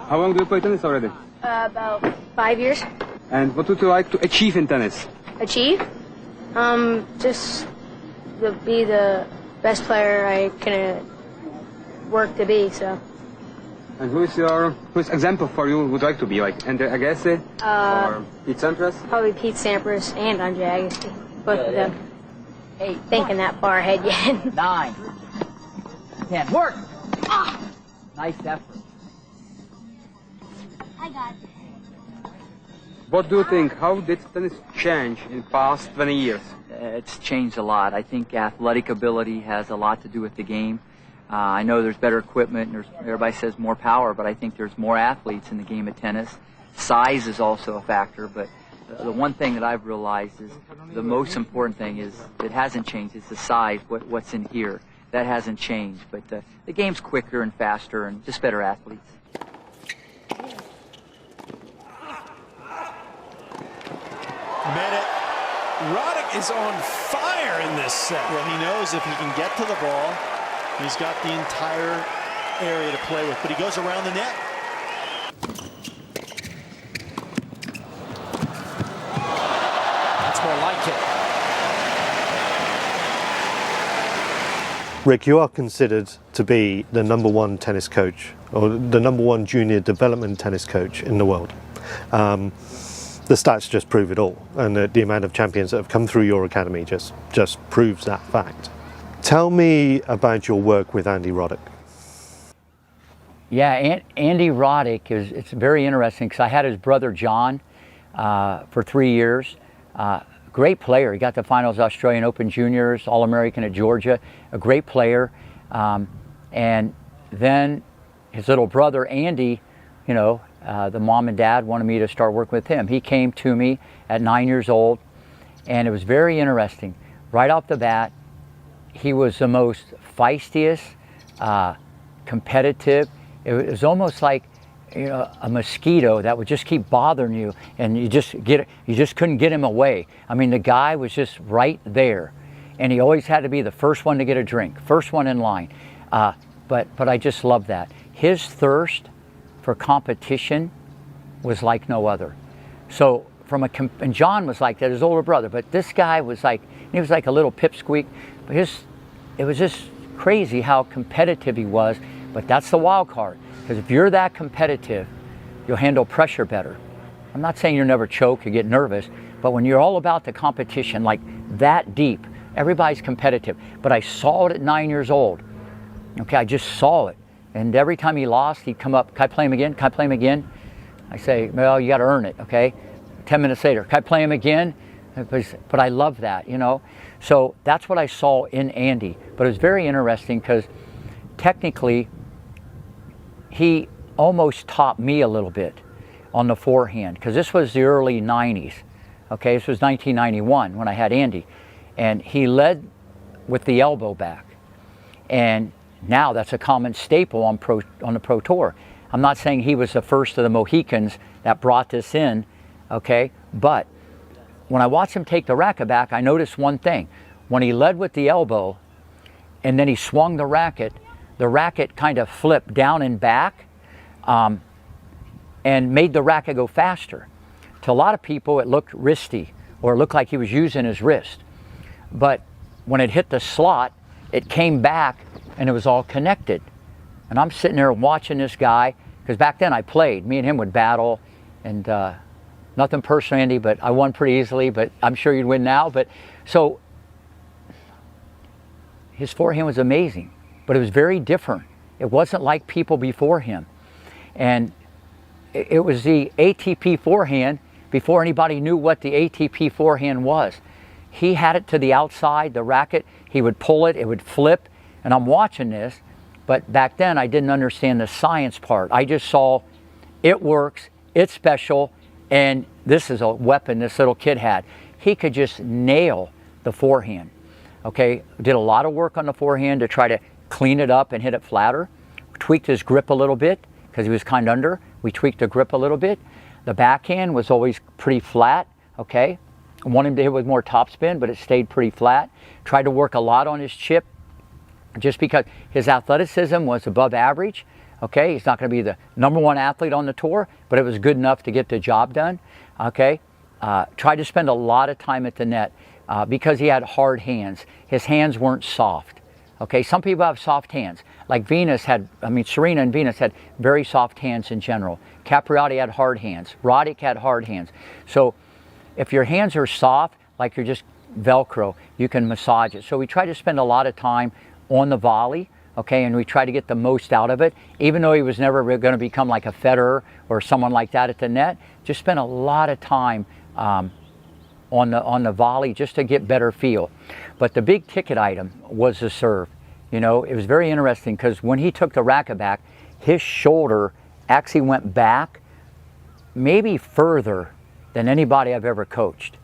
How long do you play tennis already? About 5 years. And what would you like to achieve in tennis? Achieve? Just to be the best player I can work to be, so. And who's example for you would like to be, like Andy Roddick or Pete Sampras? Probably Pete Sampras and Andy Roddick, both of them. 8, Thinking that far ahead yet. 9, 10. Work! Ah! Nice effort. I got it. What do you think? How did tennis change in past 20 years? It's changed a lot. I think athletic ability has a lot to do with the game. I know there's better equipment, and everybody says more power, but I think there's more athletes in the game of tennis. Size is also a factor, but the one thing that I've realized is the most important thing is it hasn't changed. It's the size, what's in here. That hasn't changed, but the game's quicker and faster and just better athletes. Roddick is on fire in this set. Yeah, he knows if he can get to the ball, he's got the entire area to play with, but he goes around the net. That's more like it. Rick, you are considered to be the #1 tennis coach, or the #1 junior development tennis coach in the world. The stats just prove it all, and the amount of champions that have come through your academy just proves that fact. Tell me about your work with Andy Roddick. Yeah, Andy Roddick it's very interesting because I had his brother John for 3 years. Great player. He got to finals Australian Open Juniors, All-American at Georgia. A great player. And then his little brother Andy, you know, the mom and dad wanted me to start working with him. He came to me at 9 years old, and it was very interesting. Right off the bat, he was the most feistiest, competitive. It was almost like, you know, a mosquito that would just keep bothering you, and you just couldn't get him away. I mean, the guy was just right there, and he always had to be the first one to get a drink, first one in line. But I just love that. His thirst for competition was like no other. So and John was like that, his older brother, but this guy was like, he was like a little pipsqueak. But it was just crazy how competitive he was. But that's the wild card, because if you're that competitive, you'll handle pressure better. I'm not saying you'll never choke or get nervous, but when you're all about the competition, like that deep, everybody's competitive. But I saw it at 9 years old. Okay, I just saw it. And every time he lost, he'd come up, can I play him again? Can I play him again? I say, well, you got to earn it, okay? 10 minutes later, can I play him again? But I love that, you know? So that's what I saw in Andy. But it was very interesting because technically, he almost taught me a little bit on the forehand, because this was the early 90s, okay? This was 1991 when I had Andy. And he led with the elbow back. And now that's a common staple on the Pro Tour. I'm not saying he was the first of the Mohicans that brought this in, okay? But when I watched him take the racket back, I noticed one thing. When he led with the elbow and then he swung the racket kind of flipped down and back and made the racket go faster. To a lot of people, it looked wristy, or it looked like he was using his wrist. But when it hit the slot, it came back and it was all connected. And I'm sitting there watching this guy, because back then I played. Me and him would battle, and nothing personal, Andy, but I won pretty easily, but I'm sure you'd win now. But so his forehand was amazing, but it was very different. It wasn't like people before him. And it was the ATP forehand before anybody knew what the ATP forehand was. He had it to the outside, the racket, he would pull it, it would flip, and I'm watching this, but back then I didn't understand the science part. I just saw it works, it's special, and this is a weapon this little kid had. He could just nail the forehand, okay? Did a lot of work on the forehand to try to clean it up and hit it flatter. Tweaked his grip a little bit, because he was kind of under. We tweaked the grip a little bit. The backhand was always pretty flat, okay? I wanted him to hit with more topspin, but it stayed pretty flat. Tried to work a lot on his chip, just because his athleticism was above average, Okay, he's not going to be the #1 athlete on the tour, but it was good enough to get the job done. Okay, tried to spend a lot of time at the net because he had hard hands. His hands weren't soft. Okay, some people have soft hands. Like Serena and Venus had very soft hands in general. Capriati had hard hands. Roddick had hard hands. So if your hands are soft, like you're just Velcro, you can massage it. So we try to spend a lot of time on the volley, okay, and we try to get the most out of it. Even though he was never going to become like a Federer or someone like that at the net, just spend a lot of time on the volley just to get better feel. But the big ticket item was the serve. You know, it was very interesting because when he took the racket back, his shoulder actually went back maybe further than anybody I've ever coached.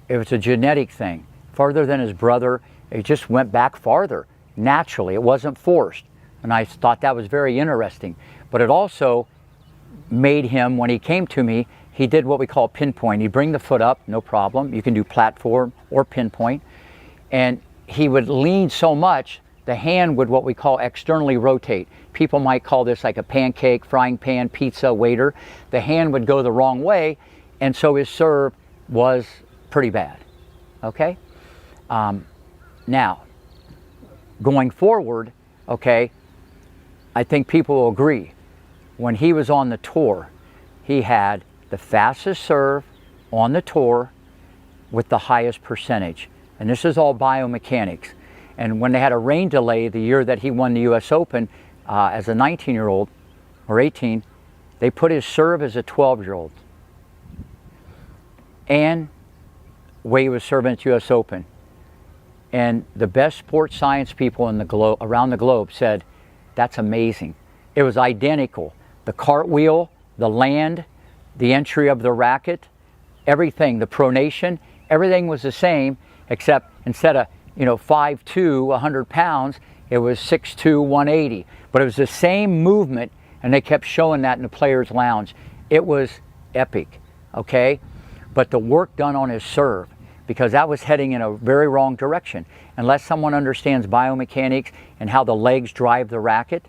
It was a genetic thing. Farther than his brother, it just went back farther. Naturally, it wasn't forced. And I thought that was very interesting. But it also made him, when he came to me, he did what we call pinpoint. He'd bring the foot up, no problem. You can do platform or pinpoint. And he would lean so much, the hand would what we call externally rotate. People might call this like a pancake, frying pan, pizza, waiter. The hand would go the wrong way, and so his serve was pretty bad. Okay? Now, going forward, okay, I think people will agree. When he was on the tour, he had the fastest serve on the tour with the highest percentage. And this is all biomechanics. And when they had a rain delay the year that he won the US Open as a 19-year-old or 18, they put his serve as a 12-year-old. And way he was serving at US Open. And the best sports science people in the around the globe said, that's amazing. It was identical. The cartwheel, the land, the entry of the racket, everything, the pronation, everything was the same, except instead of 5'2", 100 pounds, it was 6'2", 180. But it was the same movement, and they kept showing that in the players' lounge. It was epic, okay? But the work done on his serve, because that was heading in a very wrong direction. Unless someone understands biomechanics and how the legs drive the racket.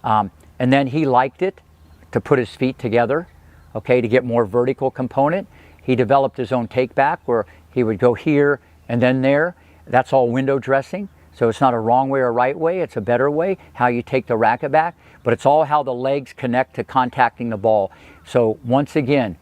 And then he liked it to put his feet together, okay, to get more vertical component. He developed his own take back where he would go here and then there. That's all window dressing. So it's not a wrong way or right way, it's a better way, how you take the racket back. But it's all how the legs connect to contacting the ball. So once again,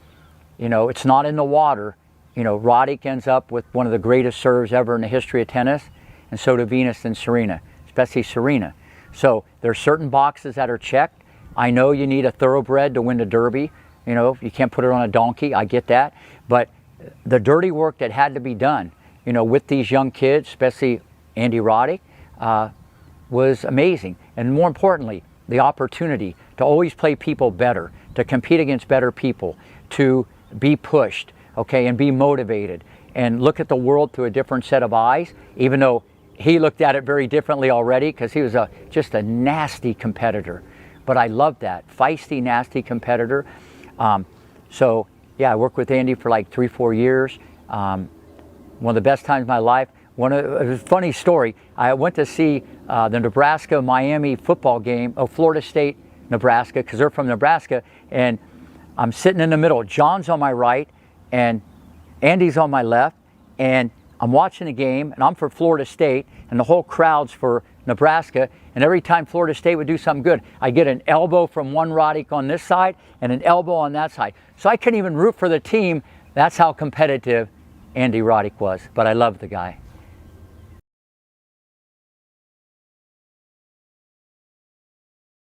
it's not in the water. Roddick ends up with one of the greatest serves ever in the history of tennis, and so do Venus and Serena, especially Serena. So there's certain boxes that are checked. I know you need a thoroughbred to win the Derby. You can't put it on a donkey, I get that. But the dirty work that had to be done, with these young kids, especially Andy Roddick, was amazing. And more importantly, the opportunity to always play people better, to compete against better people, to be pushed, okay, and be motivated, and look at the world through a different set of eyes, even though he looked at it very differently already because he was just a nasty competitor. But I loved that, feisty, nasty competitor. So yeah, I worked with Andy for like 3-4 years. One of the best times of my life. It was a funny story. I went to see the Nebraska-Miami football game, Florida State, Nebraska, because they're from Nebraska, and I'm sitting in the middle. John's on my right, and Andy's on my left, and I'm watching the game, and I'm for Florida State, and the whole crowd's for Nebraska, and every time Florida State would do something good, I get an elbow from one Roddick on this side and an elbow on that side. So I couldn't even root for the team. That's how competitive Andy Roddick was, but I loved the guy.